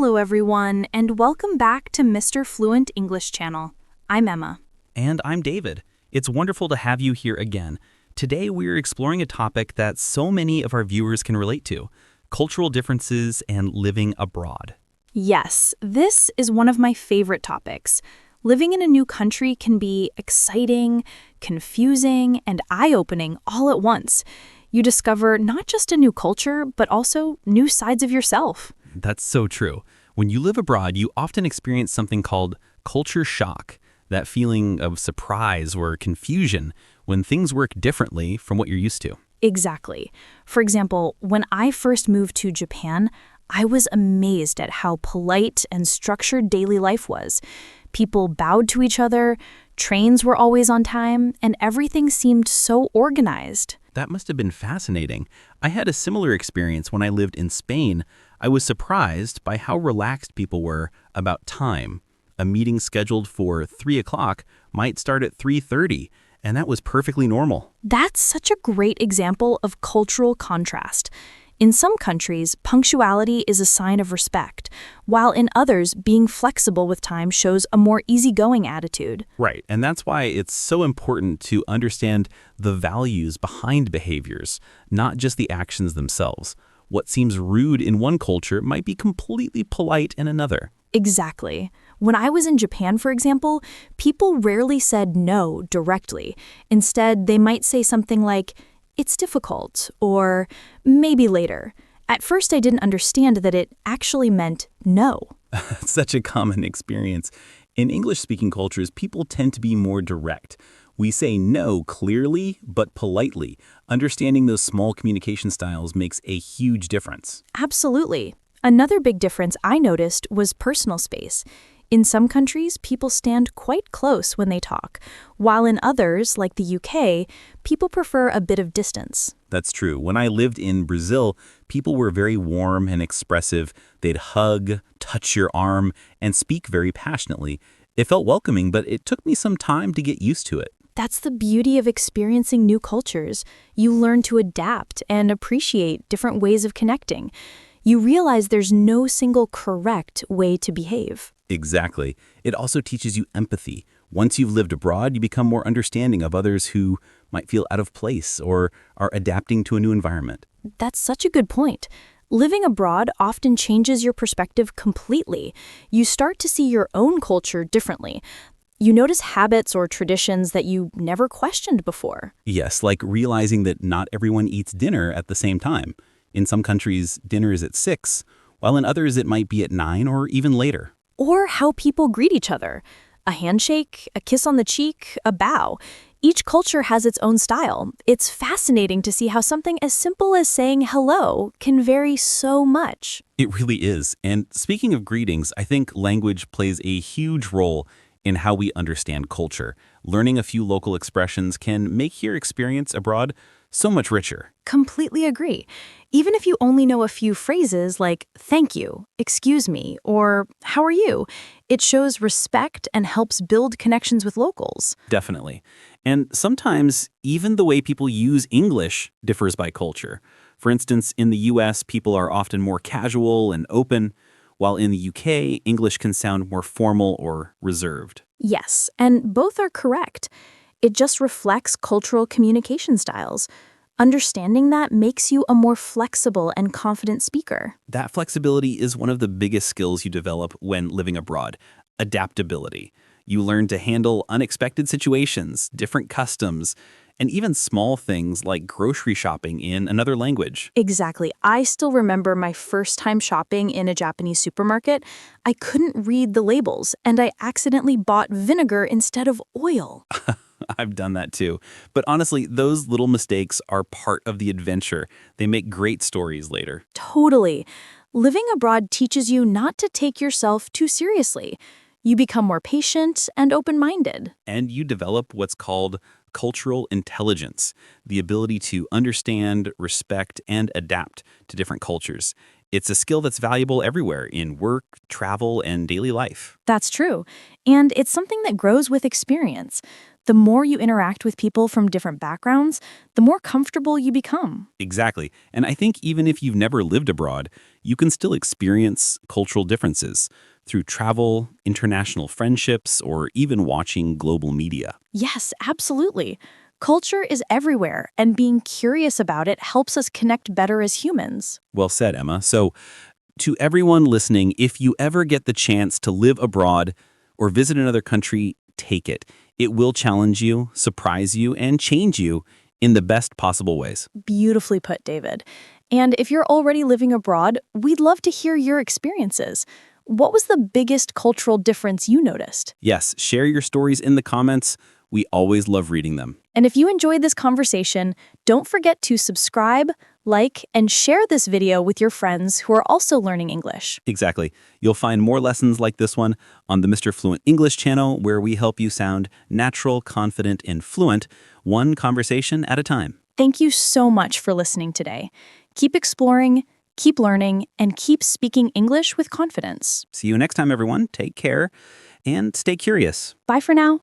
Hello, everyone, and welcome back to Mr. Fluent English Channel. I'm Emma. And I'm David. It's wonderful to have you here again. Today we're exploring a topic that so many of our viewers can relate to: cultural differences and living abroad. Yes, this is one of my favorite topics. Living in a new country can be exciting, confusing, and eye-opening all at once. You discover not just a new culture, but also new sides of yourself. That's so true. When you live abroad, you often experience something called culture shock, that feeling of surprise or confusion when things work differently from what you're used to. Exactly. For example, when I first moved to Japan, I was amazed at how polite and structured daily life was. People bowed to each other, trains were always on time, and everything seemed so organized. That must have been fascinating. I had a similar experience when I lived in Spain. I was surprised by how relaxed people were about time. A meeting scheduled for 3 o'clock might start at 3:30, and that was perfectly normal. That's such a great example of cultural contrast. In some countries, punctuality is a sign of respect, while in others, being flexible with time shows a more easygoing attitude. Right, and that's why it's so important to understand the values behind behaviors, not just the actions themselves. What seems rude in one culture might be completely polite in another. Exactly. When I was in Japan, for example, people rarely said no directly. Instead, they might say something like, "It's difficult," or "maybe later." At first, I didn't understand that it actually meant no. Such a common experience. In English-speaking cultures, people tend to be more direct. We say no clearly, but politely. Understanding those small communication styles makes a huge difference. Absolutely. Another big difference I noticed was personal space. In some countries, people stand quite close when they talk, while in others, like the UK, people prefer a bit of distance. That's true. When I lived in Brazil, people were very warm and expressive. They'd hug, touch your arm, and speak very passionately. It felt welcoming, but it took me some time to get used to it. That's the beauty of experiencing new cultures. You learn to adapt and appreciate different ways of connecting. You realize there's no single correct way to behave. Exactly. It also teaches you empathy. Once you've lived abroad, you become more understanding of others who might feel out of place or are adapting to a new environment. That's such a good point. Living abroad often changes your perspective completely. You start to see your own culture differently. You notice habits or traditions that you never questioned before. Yes, like realizing that not everyone eats dinner at the same time. In some countries, dinner is at 6, while in others it might be at 9 or even later. Or how people greet each other. A handshake, a kiss on the cheek, a bow. Each culture has its own style. It's fascinating to see how something as simple as saying hello can vary so much. It really is. And speaking of greetings, I think language plays a huge role in how we understand culture. Learning a few local expressions can make your experience abroad so much richer. Completely agree. Even if you only know a few phrases like thank you, excuse me, or how are you, it shows respect and helps build connections with locals. Definitely. And sometimes even the way people use English differs by culture. For instance, in the US, people are often more casual and open, while in the UK, English can sound more formal or reserved. Yes, and both are correct. It just reflects cultural communication styles. Understanding that makes you a more flexible and confident speaker. That flexibility is one of the biggest skills you develop when living abroad: adaptability. You learn to handle unexpected situations, different customs, and even small things like grocery shopping in another language. Exactly. I still remember my first time shopping in a Japanese supermarket. I couldn't read the labels, and I accidentally bought vinegar instead of oil. I've done that too. But honestly, those little mistakes are part of the adventure. They make great stories later. Totally. Living abroad teaches you not to take yourself too seriously. You become more patient and open-minded. And you develop what's called cultural intelligence, the ability to understand, respect, and adapt to different cultures. It's a skill that's valuable everywhere in work, travel, and daily life. That's true. And it's something that grows with experience. The more you interact with people from different backgrounds, the more comfortable you become. Exactly. And I think even if you've never lived abroad, you can still experience cultural differences through travel, international friendships, or even watching global media. Yes, absolutely. Culture is everywhere, and being curious about it helps us connect better as humans. Well said, Emma. So, to everyone listening, if you ever get the chance to live abroad or visit another country, take it. It will challenge you, surprise you, and change you in the best possible ways. Beautifully put, David. And if you're already living abroad, we'd love to hear your experiences. What was the biggest cultural difference you noticed? Yes, share your stories in the comments. We always love reading them. And if you enjoyed this conversation, don't forget to subscribe, like, and share this video with your friends who are also learning English. Exactly. You'll find more lessons like this one on the Mr. Fluent English channel, where we help you sound natural, confident, and fluent, one conversation at a time. Thank you so much for listening today. Keep exploring, keep learning, and keep speaking English with confidence. See you next time, everyone. Take care and stay curious. Bye for now.